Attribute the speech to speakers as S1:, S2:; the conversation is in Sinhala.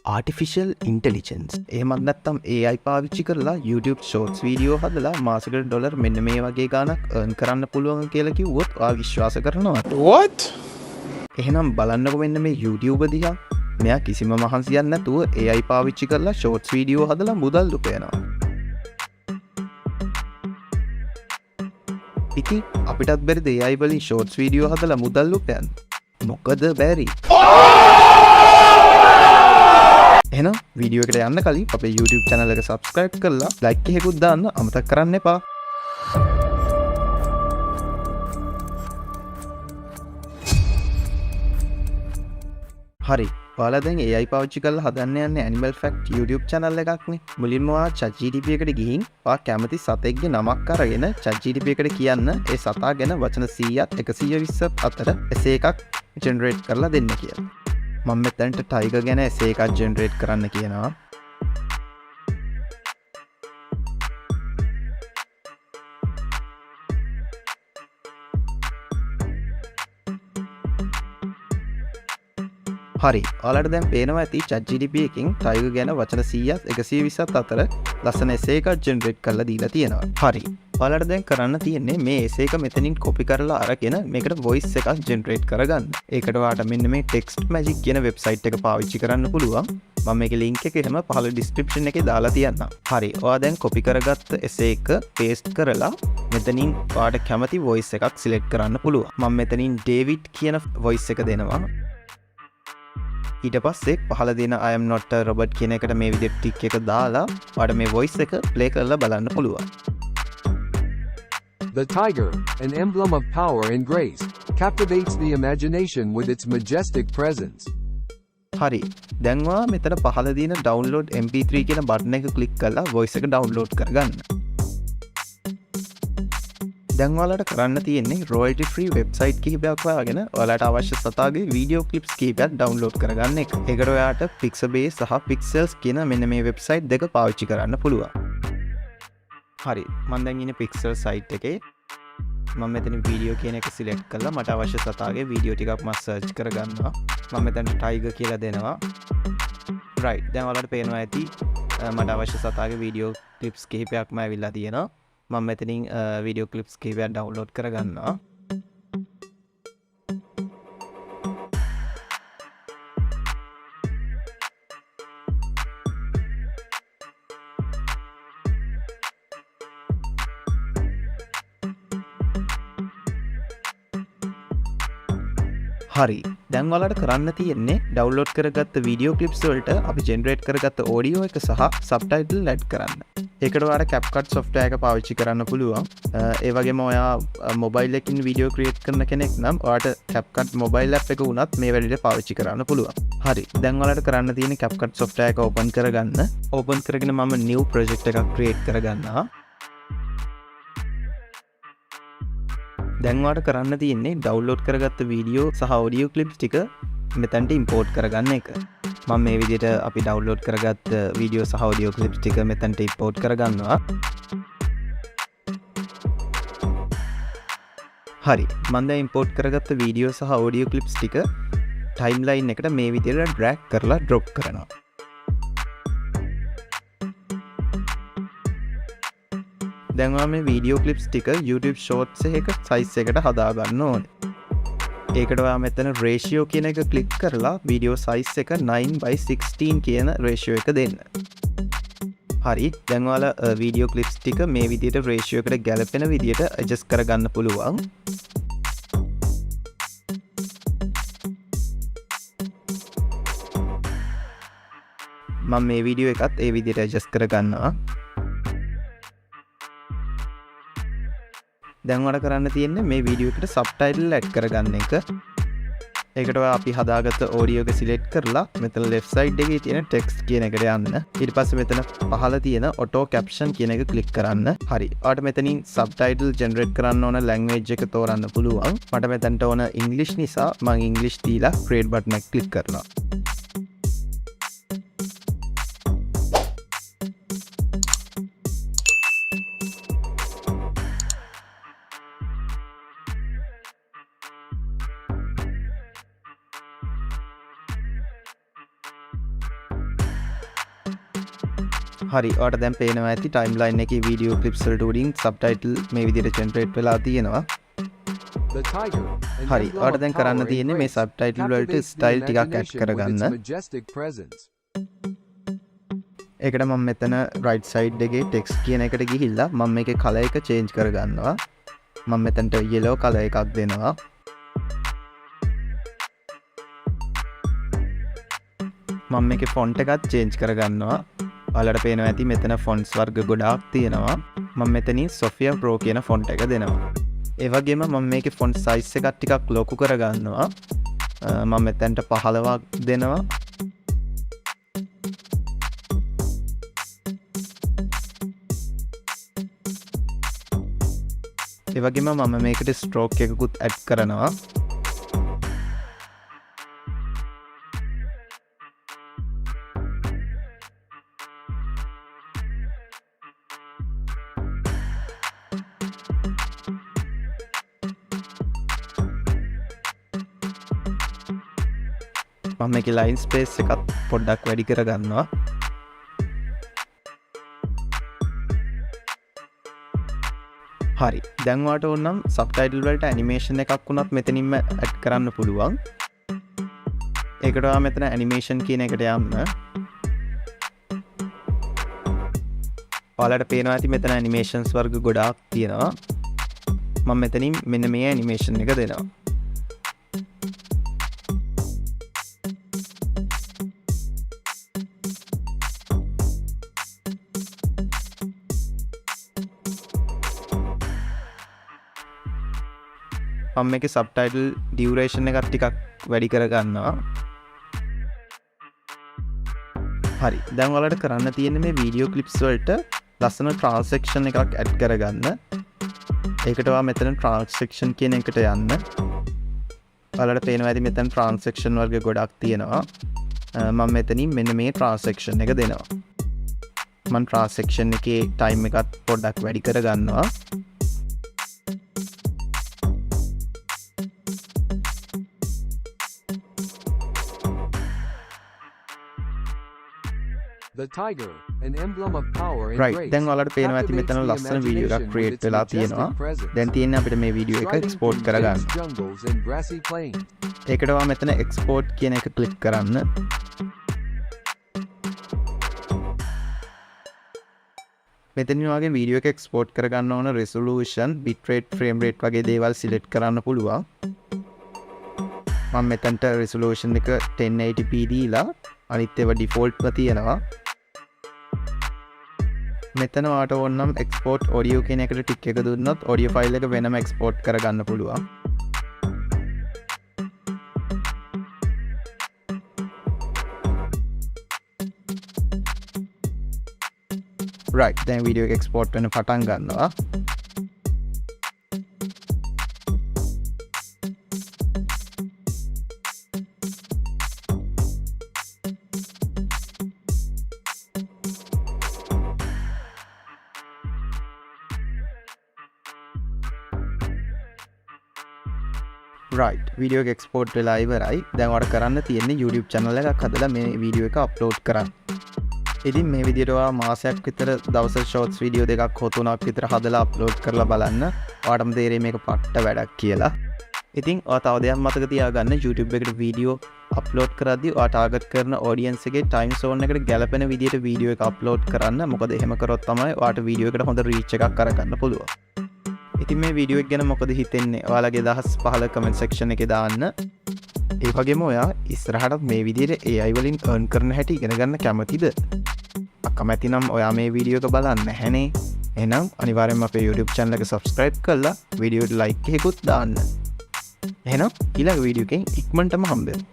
S1: ආටිෆිෂල් ඉන්ටෙලිජන්ස් එහෙමත් නැත්නම් AI පාවිච්චි කරලා YouTube ෂෝට්ස් වීඩියෝ හදලා මාසෙකට ඩොලර් මෙන්න මේ වගේ ගාණක් earn කරන්න පුළුවන් කියලා කිව්වොත් ඔයා විශ්වාස කරනවද?
S2: What?
S1: එහෙනම් බලන්නකො මෙන්න මේ YouTube දිහා. මෙයා කිසිම මහන්සියක් නැතුව AI පාවිච්චි කරලා ෂෝට්ස් වීඩියෝ හදලා මුදල් උපයනවා. ඉතින් අපිටත් බැරිද AI වලින් ෂෝට්ස් වීඩියෝ හදලා මුදල් උපයන්න? මොකද බැරි? එහෙනම් වීඩියෝ එකට යන්න කලින් අපේ YouTube channel එක subscribe කරලා like එකකුත් දාන්න අමතක කරන්න එපා. හරි. ඔයාලා දැන් AI පාවිච්චි කරලා හදන්න යන්නේ Animal Fact YouTube channel එකක් නේ. මුලින්ම ඔයා Chatgpt එකට ගිහින් ඔයා කැමති සතෙක්ගේ නමක් අරගෙන Chatgpt එකට කියන්න ඒ සතා ගැන වචන 100ත් 120ත් අතර එසේ එකක් generate කරලා දෙන්න කියලා. මම මෙතනට ටයිගර් ගැන එසේ එකක් ජෙනරේට් කරන්න කියනවා. හරි. ඔයාලට දැන් පේනවා ඇති Chatgpt එකකින් ටයිගර් ගැන වචන 100ත් 120ත් අතර ලස්සන එසේ එකක් ජෙනරේට් කරලා දීලා තියෙනවා. හරි. ඔයාලට දැන් කරන්න තියෙන්නේ මේ එසේ එක මෙතනින් කොපි කරලා අරගෙන මේකට voice එකක් ජෙනරේට් කරගන්න. ඒකට ඔයාලට මෙන්න මේ text magic කියන වෙබ්සයිට් එක පාවිච්චි කරන්න පුළුවන්. මම මේකේ link එක එහෙම පහළ description එකේ දාලා තියන්නම්. හරි. ඔයා දැන් කොපි කරගත්ත එසේ එක paste කරලා මෙතනින් ඔයාලට කැමති voice එකක් select කරන්න පුළුවන්. මම මෙතනින් David කියන voice එක දෙනවා. ඊට පස්සේ පහළ දෙන I am not a robot කියන එකට මේ විදිහට ටික් එක දාලා ඔයාලට මේ voice එක play කරලා බලන්න පුළුවන්.
S3: The tiger, an emblem of power and grace, captivates the imagination with its majestic presence.
S1: හරි. දැන් ඔයා මෙතන පහළ දින download mp3 කියන බටන් එක ක්ලික් කරලා voice එක download කරගන්න. දැන් ඔයාලට කරන්න තියෙන්නේ royalty free website කිහිපයක් හොයාගෙන ඔයාලට අවශ්‍ය සතාගේ video clips කිහිපයක් download කරගන්න එක. ඒකට ඔයාලට Pixabay සහ Pixels කියන මෙන්න මේ website දෙක පාවිච්චි කරන්න පුළුවන්. හරි. මම දැන් ඉන්නේ Pixel site එකේ. මම මෙතන වීඩියෝ කියන එක සිලෙක්ට් කරලා මට අවශ්‍ය සතාගේ වීඩියෝ ටිකක් මම සර්ච් කරගන්නවා. මම මෙතන ටයිගර් කියලා දෙනවා. right. දැන් ඔයාලට පේනවා ඇති මට අවශ්‍ය සතාගේ වීඩියෝ ක්ලිප්ස් කිහිපයක්ම ඇවිල්ලා තියෙනවා. මම මෙතනින් වීඩියෝ ක්ලිප්ස් කිහිපයක් ඩවුන්ලෝඩ් කරගන්නවා. හරි. දැන් ඔයාලට කරන්න තියෙන්නේ ඩවුන්ලෝඩ් කරගත්ත වීඩියෝ ක්ලිප්ස් වලට අපි ජෙනරේට් කරගත්ත ඔඩියෝ එක සහ සබ්ටයිටල් ඇඩ් කරන්න. ඒකට ඔයාලට CapCut software එක පාවිච්චි කරන්න පුළුවන්. ඒ වගේම ඔයා මොබයිල් එකකින් වීඩියෝ ක්‍රියේට් කරන කෙනෙක් නම් ඔයාලට CapCut මොබයිල් app එක උනත් මේ වැඩේට පාවිච්චි කරන්න පුළුවන්. හරි. දැන් ඔයාලට කරන්න තියෙන්නේ CapCut software එක open කරගන්න. open කරගෙන මම new project එකක් create කරගන්නවා. දැන් ඔයාලට කරන්න තියෙන්නේ ඩවුන්ලෝඩ් කරගත්ත වීඩියෝ සහ ඔඩියෝ ක්ලිප්ස් ටික මෙතනට ඉම්පෝර්ට් කරගන්න එක. මම මේ විදිහට අපි ඩවුන්ලෝඩ් කරගත්ත වීඩියෝ සහ ඔඩියෝ ක්ලිප්ස් ටික මෙතනට ඉම්පෝර්ට් කරගන්නවා. හරි. මම දැන් ඉම්පෝර්ට් කරගත්ත වීඩියෝ සහ ඔඩියෝ ක්ලිප්ස් ටික ටයිම්ලයින් එකට මේ විදිහට drag කරලා drop කරනවා. දැන් ඔයා මේ වීඩියෝ ක්ලිප්ස් ටික YouTube Shorts එක size එකට හදා ගන්න ඕනේ. ඒකට ඔයා මෙතන ratio කියන එක ක්ලික් කරලා වීඩියෝ size එක 9:16 කියන ratio එක දෙන්න. හරි. දැන් ඔයාලා වීඩියෝ ක්ලිප්ස් ටික මේ විදිහට ratio එකට ගැලපෙන විදිහට adjust කරගන්න පුළුවන්. මම මේ වීඩියෝ එකත් ඒ විදිහට adjust කරගන්නවා. දැන් ඔයාලට කරන්න තියෙන්නේ මේ වීඩියෝ එකට සබ්ටයිටල් ඇඩ් කරගන්න එක. ඒකට ඔයා අපි හදාගත්ත ඔඩියෝ එක සිලෙක්ට් කරලා මෙතන left side එකේ තියෙන text කියන එකට යන්න. ඊට පස්සේ මෙතන පහළ තියෙන auto caption කියන එක ක්ලික් කරන්න. හරි. ඔයාලට මෙතනින් subtitle generate කරන්න ඕන language එක තෝරන්න පුළුවන්. මට මෙතනට ඕන English නිසා මම English දීලා create button එක ක්ලික් කරනවා. හරි ඔයාලට දැන් පේනවා ඇති ටයිම්ලයින් එකේ වීඩියෝ ක්ලිප්ස් වලට උඩින් සබ්ටයිටල් මේ විදිහට ජෙනරේට් වෙලා තියෙනවා.
S3: The tiger, an
S1: හරි
S3: emblem
S1: ඔයාලට
S3: of
S1: දැන්
S3: power
S1: කරන්න
S3: and
S1: තියෙන්නේ මේ
S3: grace,
S1: සබ්ටයිටල් වලට
S3: captivates the
S1: ස්ටයිල් ටිකක් ඇඩ්
S3: imagination with
S1: කරගන්න.
S3: its majestic presence.
S1: ඒකට මම මෙතන රයිට් සයිඩ් එකේ ටෙක්ස්ට් කියන එකට ගිහිල්ලා මම මේකේ කලර් එක චේන්ජ් කරගන්නවා. මම මෙතනට yellow කලර් එකක් දෙනවා. මම මේකේ ෆොන්ට් එකත් චේන්ජ් කරගන්නවා. ඔයාලට පේනවා ඇති මෙතන ෆොන්ට්ස් වර්ග ගොඩාක් තියෙනවා. මම මෙතනින් Sophia Pro කියන ෆොන්ට් එක දෙනවා. ඒ වගේම මම මේකේ ෆොන්ට් සයිස් එකක් ටිකක් ලොකු කරගන්නවා. මම මෙතනට 15ක් දෙනවා. ඒ වගේම මම මේකට ස්ට්‍රෝක් එකකුත් ඇඩ් කරනවා. මම මේකේ ලයින් ස්පේස් එකත් පොඩ්ඩක් වැඩි කරගන්නවා. හරි දැන් ඔයාලට ඕනම් සබ්ටයිටල් වලට ඇනිමේෂන් එකක් වුණත් මෙතනින්ම ඇඩ් කරන්න පුළුවන්. ඒකට ඔයා මෙතන ඇනිමේෂන් කියන එකට යන්න. ඔයාලට පේනවා ඇති මෙතන ඇනිමේෂන්ස් වර්ග ගොඩාක් තියෙනවා. මම මෙතනින් මෙන්න මේ ඇනිමේෂන් එක දෙනවා. මම මේකේ සබ්ටයිටල් ඩියුරේෂන් එකත් ටිකක් වැඩි කරගන්නවා. හරි දැන් ඔයාලට කරන්න තියෙන්නේ මේ වීඩියෝ ක්ලිප්ස් වලට ලස්සන ට්‍රාන්සැක්ෂන් එකක් ඇඩ් කරගන්න. ඒකට ඔයා මෙතන ට්‍රාන්සැක්ෂන් කියන එකට යන්න. ඔයාලට පේනවා ඇති මෙතන ට්‍රාන්සැක්ෂන් වර්ග ගොඩක් තියෙනවා. මම මෙතනින් මෙන්න මේ ට්‍රාන්සැක්ෂන් එක දෙනවා. මම ට්‍රාන්සැක්ෂන් එකේ ටයිම් එකත් පොඩ්ඩක් වැඩි කරගන්නවා.
S3: The tiger, an emblem of power and
S1: right
S3: grace,
S1: දැන් ඔයාලට පේනවා ඇති මෙතන
S3: captivates the
S1: ලස්සන වීඩියෝ එකක්
S3: imagination with
S1: ක්‍රියේට්
S3: its
S1: වෙලා
S3: majestic
S1: තියෙනවා.
S3: presence.
S1: දැන් තියෙන්නේ අපිට මේ වීඩියෝ එක
S3: Striding
S1: එක්ස්පෝර්ට්
S3: through
S1: කරගන්න.
S3: dense jungles and grassy plains.
S1: ඒකට ඔයා මෙතන එක්ස්පෝර්ට් කියන එක ක්ලික් කරන්න. මෙතනින් ඔයාගේ වීඩියෝ එක එක්ස්පෝර්ට් කරගන්න ඕන resolution, bitrate, frame rate වගේ දේවල් සිලෙක්ට් කරන්න පුළුවන්. මම මෙතනට resolution එක 1080p දීලා අනිත් ඒවා defaultව තියෙනවා. මෙතන ඔයාට ඕන නම් export audio කියන එකට ටික් එක දුන්නොත් audio file එක වෙනම export කරගන්න පුළුවන්. right දැන් වීඩියෝ එක export වෙන පටන් ගන්නවා. right වීඩියෝ එක එක්ස්පෝර්ට් වෙලා ඉවරයි. දැන් ඔයාලට කරන්න තියෙන්නේ YouTube channel එකක් හදලා මේ වීඩියෝ එක අප්ලෝඩ් කරන්න. ඉතින් මේ විදිහට ඔයා මාසයක් විතර දවස් ෂෝට්ස් වීඩියෝ දෙකක් හෝ තුනක් විතර හදලා අප්ලෝඩ් කරලා බලන්න. ඔයාටම තේරෙයි මේක පට්ට වැඩක් කියලා. ඉතින් ඔයා තව දෙයක් මතක තියාගන්න YouTube එකට වීඩියෝ අප්ලෝඩ් කරද්දී ඔයා ටාගට් කරන ඔඩියන්ස් එකේ ටයිම් සෝන් එකට ගැලපෙන විදිහට වීඩියෝ එක අප්ලෝඩ් කරන්න. මොකද එහෙම කරොත් තමයි ඔයාට වීඩියෝ එකට හොඳ රීච් එකක් අරගන්න පුළුවන්. ඉතින් මේ වීඩියෝ එක ගැන මොකද හිතෙන්නේ? ඔයාලගේ අදහස් පහල කමෙන්ට් සෙක්ෂන් එකේ දාන්න. ඒ වගේම ඔයා ඉස්සරහට මේ විදිහට AI වලින් earn කරන හැටි ඉගෙන ගන්න කැමතිද? අකමැති නම් ඔයා මේ වීඩියෝ එක බලන්න නැහැනේ. එහෙනම් අනිවාර්යෙන්ම අපේ YouTube channel එක subscribe කරලා වීඩියෝට like එකකුත් දාන්න. එහෙනම් ඊළඟ වීඩියෝ එකෙන් ඉක්මනටම හම්බෙමු.